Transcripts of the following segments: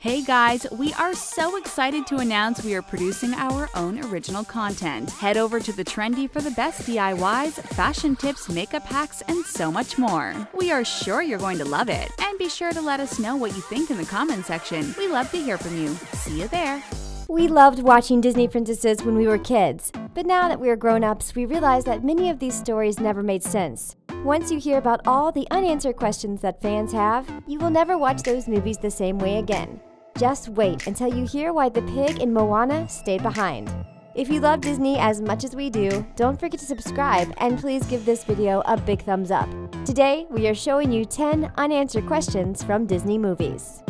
Hey guys, we are so excited to announce we are producing our own original content. Head over to The Trendy for the best DIYs, fashion tips, makeup hacks, and so much more. We are sure you're going to love it. And be sure to let us know what you think in the comment section. We love to hear from you. See you there. We loved watching Disney princesses when we were kids, but now that we are grown-ups, we realize that many of these stories never made sense. Once you hear about all the unanswered questions that fans have, you will never watch those movies the same way again. Just wait until you hear why the pig in Moana stayed behind. If you love Disney as much as we do, don't forget to subscribe and please give this video a big thumbs up. Today, we are showing you 10 unanswered questions from Disney movies.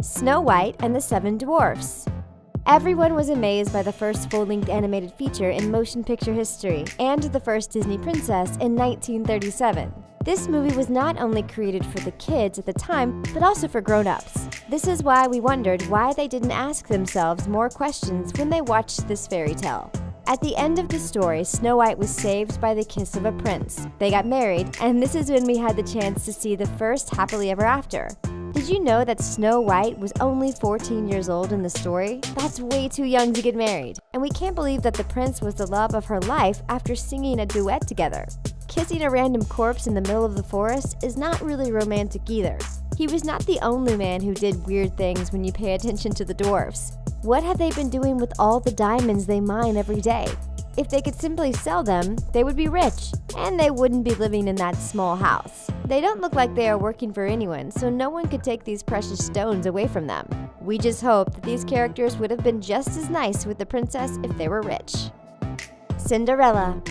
Snow White and the Seven Dwarfs. Everyone was amazed by the first full-length animated feature in motion picture history and the first Disney princess in 1937. This movie was not only created for the kids at the time, but also for grown-ups. This is why we wondered why they didn't ask themselves more questions when they watched this fairy tale. At the end of the story, Snow White was saved by the kiss of a prince. They got married, and this is when we had the chance to see the first happily ever after. Did you know that Snow White was only 14 years old in the story? That's way too young to get married. And we can't believe that the prince was the love of her life after singing a duet together. Kissing a random corpse in the middle of the forest is not really romantic either. He was not the only man who did weird things when you pay attention to the dwarfs. What have they been doing with all the diamonds they mine every day? If they could simply sell them, they would be rich, and they wouldn't be living in that small house. They don't look like they are working for anyone, so no one could take these precious stones away from them. We just hope that these characters would have been just as nice with the princess if they were rich. Cinderella.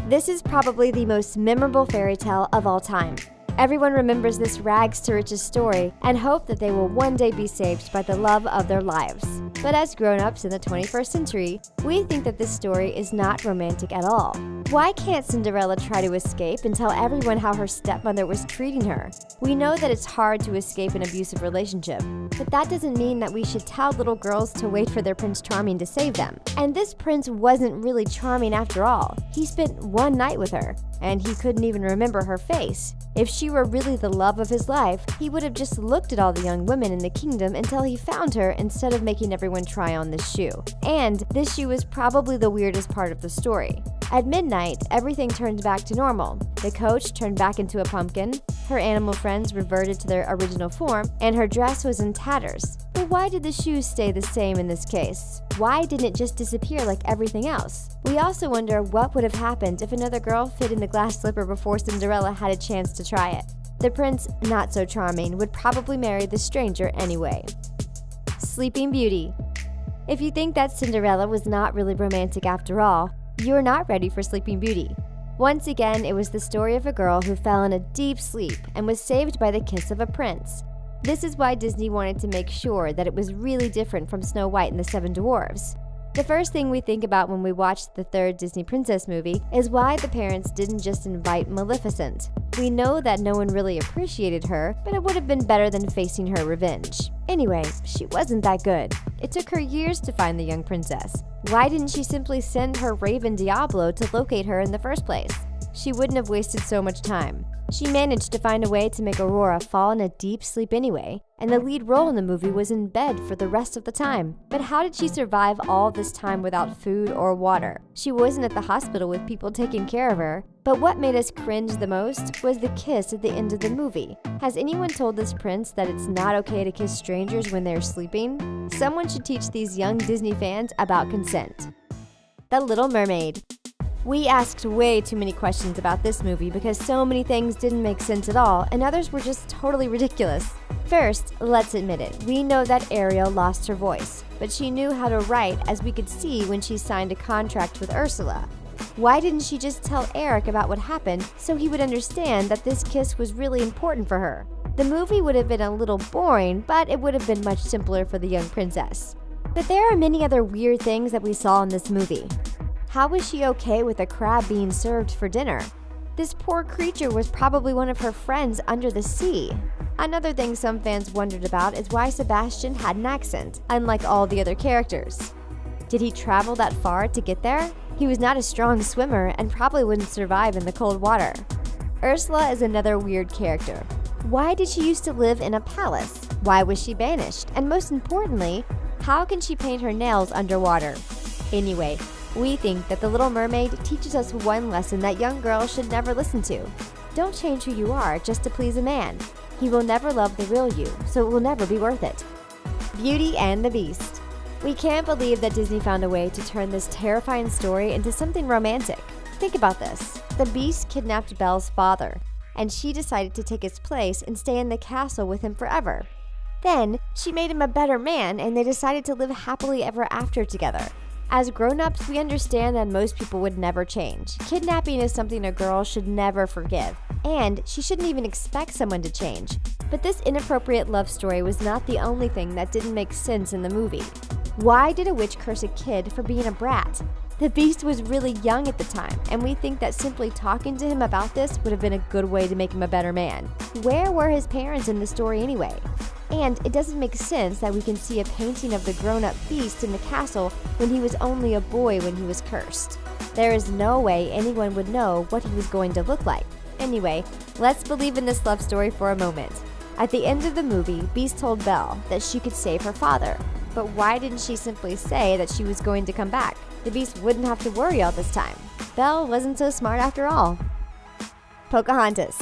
This is probably the most memorable fairy tale of all time. Everyone remembers this rags to riches story and hope that they will one day be saved by the love of their lives. But as grown-ups in the 21st century, we think that this story is not romantic at all. Why can't Cinderella try to escape and tell everyone how her stepmother was treating her? We know that it's hard to escape an abusive relationship, but that doesn't mean that we should tell little girls to wait for their Prince Charming to save them. And this prince wasn't really charming after all. He spent one night with her, and he couldn't even remember her face. If she were really the love of his life, he would have just looked at all the young women in the kingdom until he found her instead of making everyone try on this shoe. And this shoe was probably the weirdest part of the story. At midnight, everything turned back to normal. The coach turned back into a pumpkin, her animal friends reverted to their original form, and her dress was in tatters. But why did the shoes stay the same in this case? Why didn't it just disappear like everything else? We also wonder what would have happened if another girl fit in the glass slipper before Cinderella had a chance to try it. The prince, not so charming, would probably marry the stranger anyway. Sleeping Beauty. If you think that Cinderella was not really romantic after all, you're not ready for Sleeping Beauty. Once again, it was the story of a girl who fell in a deep sleep and was saved by the kiss of a prince. This is why Disney wanted to make sure that it was really different from Snow White and the Seven Dwarfs. The first thing we think about when we watch the third Disney princess movie is why the parents didn't just invite Maleficent. We know that no one really appreciated her, but it would have been better than facing her revenge. Anyway, she wasn't that good. It took her years to find the young princess. Why didn't she simply send her raven Diablo to locate her in the first place? She wouldn't have wasted so much time. She managed to find a way to make Aurora fall in a deep sleep anyway, and the lead role in the movie was in bed for the rest of the time. But how did she survive all this time without food or water? She wasn't at the hospital with people taking care of her. But what made us cringe the most was the kiss at the end of the movie. Has anyone told this prince that it's not okay to kiss strangers when they're sleeping? Someone should teach these young Disney fans about consent. The Little Mermaid. We asked way too many questions about this movie because so many things didn't make sense at all and others were just totally ridiculous. First, let's admit it, we know that Ariel lost her voice, but she knew how to write as we could see when she signed a contract with Ursula. Why didn't she just tell Eric about what happened so he would understand that this kiss was really important for her? The movie would have been a little boring, but it would have been much simpler for the young princess. But there are many other weird things that we saw in this movie. How was she okay with a crab being served for dinner? This poor creature was probably one of her friends under the sea. Another thing some fans wondered about is why Sebastian had an accent, unlike all the other characters. Did he travel that far to get there? He was not a strong swimmer and probably wouldn't survive in the cold water. Ursula is another weird character. Why did she used to live in a palace? Why was she banished? And most importantly, how can she paint her nails underwater? Anyway, we think that The Little Mermaid teaches us one lesson that young girls should never listen to. Don't change who you are just to please a man. He will never love the real you, so it will never be worth it. Beauty and the Beast. We can't believe that Disney found a way to turn this terrifying story into something romantic. Think about this. The Beast kidnapped Belle's father, and she decided to take his place and stay in the castle with him forever. Then, she made him a better man, and they decided to live happily ever after together. As grown-ups, we understand that most people would never change. Kidnapping is something a girl should never forgive, and she shouldn't even expect someone to change. But this inappropriate love story was not the only thing that didn't make sense in the movie. Why did a witch curse a kid for being a brat? The Beast was really young at the time, and we think that simply talking to him about this would have been a good way to make him a better man. Where were his parents in the story anyway? And it doesn't make sense that we can see a painting of the grown-up Beast in the castle when he was only a boy when he was cursed. There is no way anyone would know what he was going to look like. Anyway, let's believe in this love story for a moment. At the end of the movie, Beast told Belle that she could save her father. But why didn't she simply say that she was going to come back? The Beast wouldn't have to worry all this time. Belle wasn't so smart after all. Pocahontas.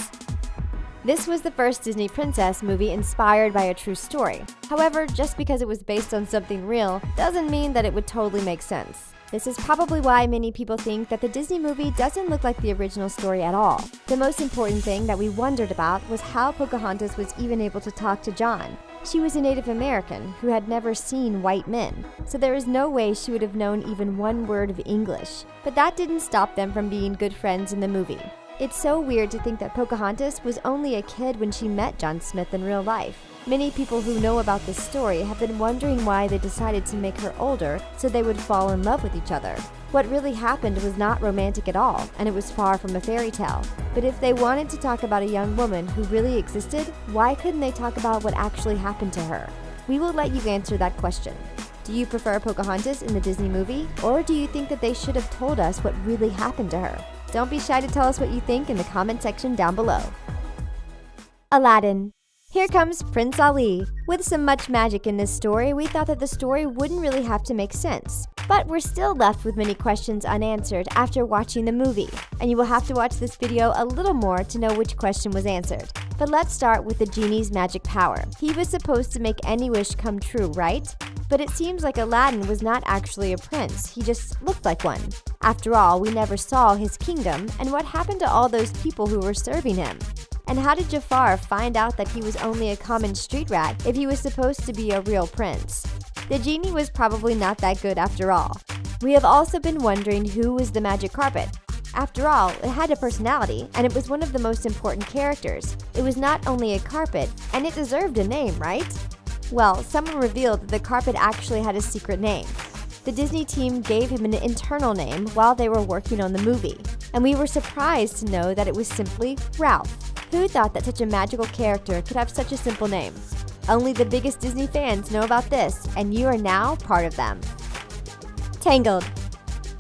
This was the first Disney princess movie inspired by a true story. However, just because it was based on something real doesn't mean that it would totally make sense. This is probably why many people think that the Disney movie doesn't look like the original story at all. The most important thing that we wondered about was how Pocahontas was even able to talk to John. She was a Native American who had never seen white men, so there is no way she would have known even one word of English. But that didn't stop them from being good friends in the movie. It's so weird to think that Pocahontas was only a kid when she met John Smith in real life. Many people who know about this story have been wondering why they decided to make her older so they would fall in love with each other. What really happened was not romantic at all, and it was far from a fairy tale. But if they wanted to talk about a young woman who really existed, why couldn't they talk about what actually happened to her? We will let you answer that question. Do you prefer Pocahontas in the Disney movie, or do you think that they should have told us what really happened to her? Don't be shy to tell us what you think in the comment section down below. Aladdin. Here comes Prince Ali. With so much magic in this story, we thought that the story wouldn't really have to make sense. But we're still left with many questions unanswered after watching the movie, and you will have to watch this video a little more to know which question was answered. But let's start with the genie's magic power. He was supposed to make any wish come true, right? But it seems like Aladdin was not actually a prince, he just looked like one. After all, we never saw his kingdom, and what happened to all those people who were serving him? And how did Jafar find out that he was only a common street rat if he was supposed to be a real prince? The genie was probably not that good after all. We have also been wondering who was the magic carpet. After all, it had a personality, and it was one of the most important characters. It was not only a carpet, and it deserved a name, right? Well, someone revealed that the carpet actually had a secret name. The Disney team gave him an internal name while they were working on the movie, and we were surprised to know that it was simply Ralph. Who thought that such a magical character could have such a simple name? Only the biggest Disney fans know about this, and you are now part of them. Tangled.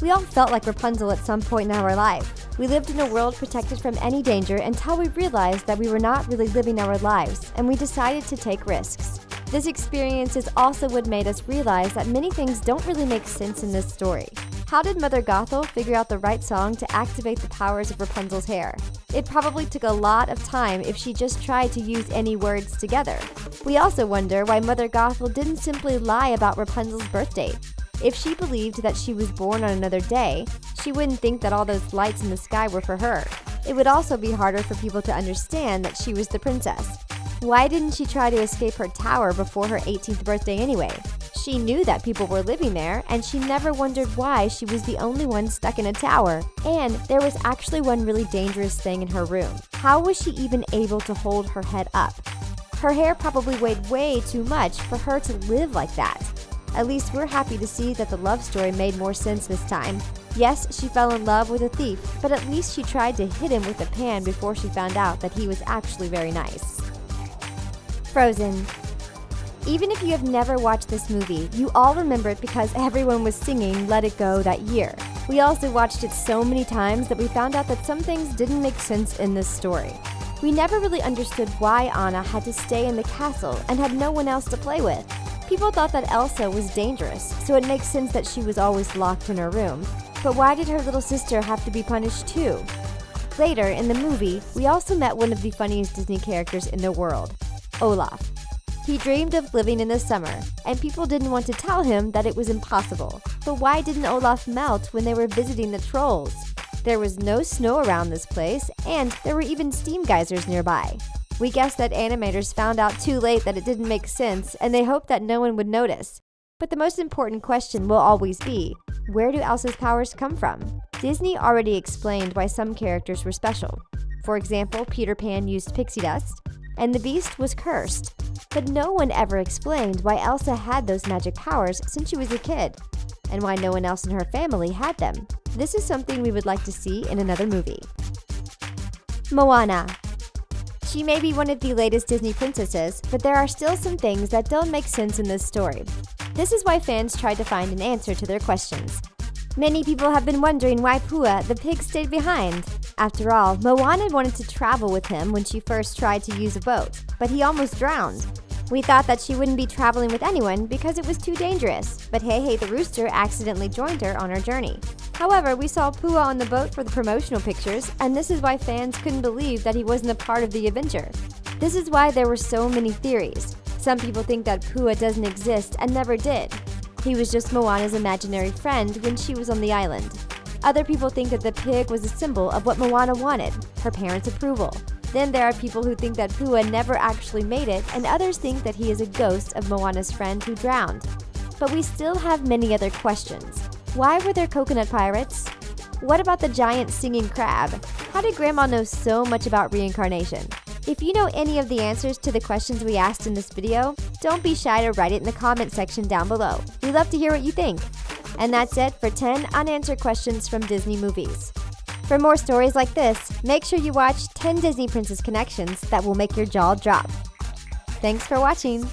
We all felt like Rapunzel at some point in our life. We lived in a world protected from any danger until we realized that we were not really living our lives, and we decided to take risks. This experience is also what made us realize that many things don't really make sense in this story. How did Mother Gothel figure out the right song to activate the powers of Rapunzel's hair? It probably took a lot of time if she just tried to use any words together. We also wonder why Mother Gothel didn't simply lie about Rapunzel's birth date. If she believed that she was born on another day, she wouldn't think that all those lights in the sky were for her. It would also be harder for people to understand that she was the princess. Why didn't she try to escape her tower before her 18th birthday anyway? She knew that people were living there, and she never wondered why she was the only one stuck in a tower. And there was actually one really dangerous thing in her room. How was she even able to hold her head up? Her hair probably weighed way too much for her to live like that. At least we're happy to see that the love story made more sense this time. Yes, she fell in love with a thief, but at least she tried to hit him with a pan before she found out that he was actually very nice. Frozen. Even if you have never watched this movie, you all remember it because everyone was singing Let It Go that year. We also watched it so many times that we found out that some things didn't make sense in this story. We never really understood why Anna had to stay in the castle and had no one else to play with. People thought that Elsa was dangerous, so it makes sense that she was always locked in her room. But why did her little sister have to be punished too? Later in the movie, we also met one of the funniest Disney characters in the world, Olaf. He dreamed of living in the summer, and people didn't want to tell him that it was impossible. But why didn't Olaf melt when they were visiting the trolls? There was no snow around this place, and there were even steam geysers nearby. We guessed that animators found out too late that it didn't make sense, and they hoped that no one would notice. But the most important question will always be, where do Elsa's powers come from? Disney already explained why some characters were special. For example, Peter Pan used pixie dust, and the Beast was cursed. But no one ever explained why Elsa had those magic powers since she was a kid, and why no one else in her family had them. This is something we would like to see in another movie. Moana. She may be one of the latest Disney princesses, but there are still some things that don't make sense in this story. This is why fans tried to find an answer to their questions. Many people have been wondering why Pua, the pig, stayed behind. After all, Moana wanted to travel with him when she first tried to use a boat, but he almost drowned. We thought that she wouldn't be traveling with anyone because it was too dangerous, but Hey the rooster accidentally joined her on her journey. However, we saw Pua on the boat for the promotional pictures, and this is why fans couldn't believe that he wasn't a part of the adventure. This is why there were so many theories. Some people think that Pua doesn't exist and never did. He was just Moana's imaginary friend when she was on the island. Other people think that the pig was a symbol of what Moana wanted, her parents' approval. Then there are people who think that Pua never actually made it, and others think that he is a ghost of Moana's friend who drowned. But we still have many other questions. Why were there coconut pirates? What about the giant singing crab? How did Grandma know so much about reincarnation? If you know any of the answers to the questions we asked in this video, don't be shy to write it in the comment section down below. We'd love to hear what you think. And that's it for 10 unanswered questions from Disney movies. For more stories like this, make sure you watch 10 Disney Princess Connections that will make your jaw drop. Thanks for watching!